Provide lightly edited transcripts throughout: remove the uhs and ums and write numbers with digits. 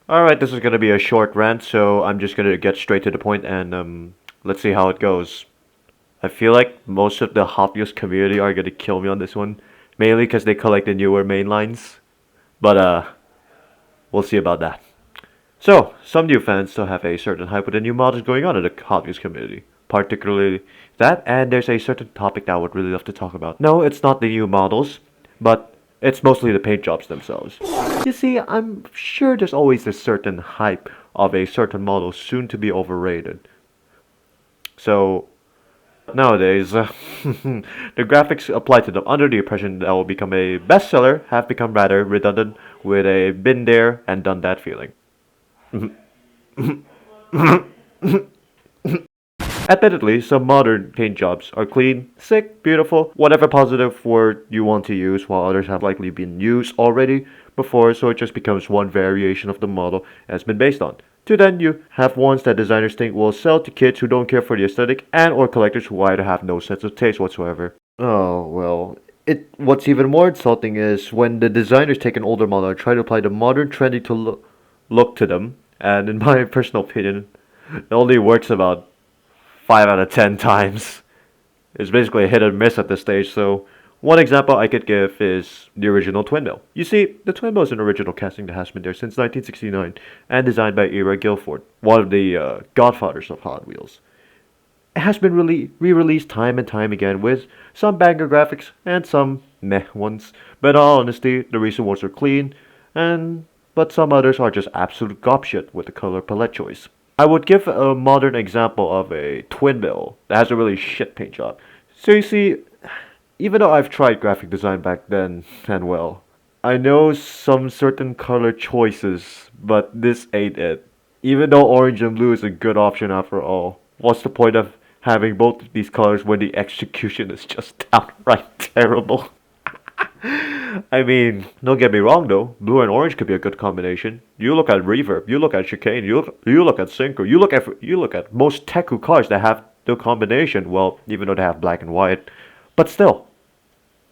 Alright, this is gonna be a short rant, so I'm just gonna get straight to the point and let's see how it goes. I feel like most of the Hot Wheels community are gonna kill me on this one, mainly because they collect the newer main lines. But we'll see about that. So, some new fans still have a certain hype with the new models going on in the Hot Wheels community. Particularly that, and there's a certain topic that I would really love to talk about. No, it's not the new models, but it's mostly the paint jobs themselves. You see, I'm sure there's always a certain hype of a certain model soon to be overrated. So, nowadays, the graphics applied to them under the impression that will become a bestseller have become rather redundant with a been there and done that feeling. Admittedly, some modern paint jobs are clean, sick, beautiful, whatever positive word you want to use, while others have likely been used already before, so it just becomes one variation of the model it's been based on. To then you have ones that designers think will sell to kids who don't care for the aesthetic and or collectors who either have no sense of taste whatsoever. Oh, well, what's even more insulting is when the designers take an older model and try to apply the modern trendy to look to them, and in my personal opinion, it only works about 5 out of 10 times. It's basically a hit and miss at this stage, so one example I could give is the original twin mill. You see, the twin mill is an original casting that has been there since 1969 and designed by Ira Guilford, one of the godfathers of Hot Wheels. It has been re-released time and time again with some banger graphics and some meh ones, but in all honesty, the recent ones are clean, and but some others are just absolute gobshit with the color palette choice. I would give a modern example of a twin mill that has a really shit paint job. So you see, even though I've tried graphic design back then, and well, I know some certain color choices, but this ain't it. Even though orange and blue is a good option after all, what's the point of having both of these colors when the execution is just outright terrible? I mean, don't get me wrong though. Blue and orange could be a good combination. You look at Reverb, you look at Chicane, you look at Synchro, you look at most Teku cars that have the combination. Well, even though they have black and white, but still,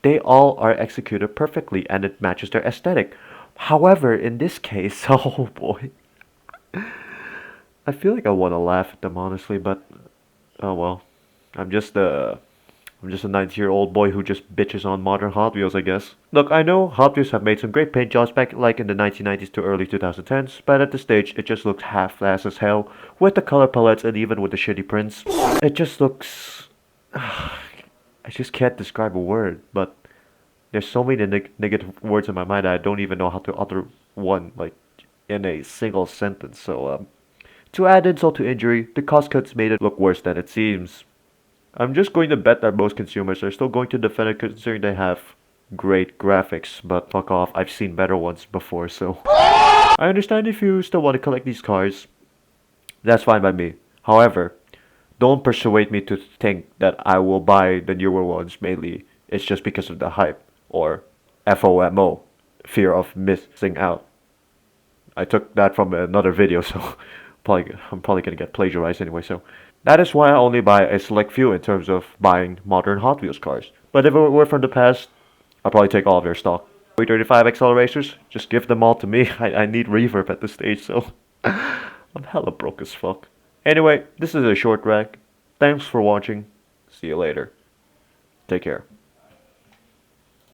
they all are executed perfectly and it matches their aesthetic. However, in this case, oh boy, I feel like I want to laugh at them honestly, but oh well. I'm just a I'm just a 90-year-old boy who just bitches on modern Hot Wheels, I guess. Look, I know Hot Wheels have made some great paint jobs back like in the 1990s to early 2010s, but at this stage it just looks half-assed as hell with the color palettes and even with the shitty prints. It just looks I just can't describe a word, but there's so many negative words in my mind that I don't even know how to utter one like in a single sentence. So to add insult to injury, the cost cuts made it look worse than it seems. I'm just going to bet that most consumers are still going to defend it considering they have great graphics, but fuck off, I've seen better ones before, so. I understand if you still want to collect these cars. That's fine by me. However, don't persuade me to think that I will buy the newer ones mainly. It's just because of the hype, or FOMO, fear of missing out. I took that from another video, so I'm probably gonna get plagiarized anyway, so. That is why I only buy a select few in terms of buying modern Hot Wheels cars. But if it were from the past, I'll probably take all of their stock. 335 accelerators, just give them all to me. I need reverb at this stage, so I'm hella broke as fuck. Anyway, this is a short rant. Thanks for watching. See you later. Take care.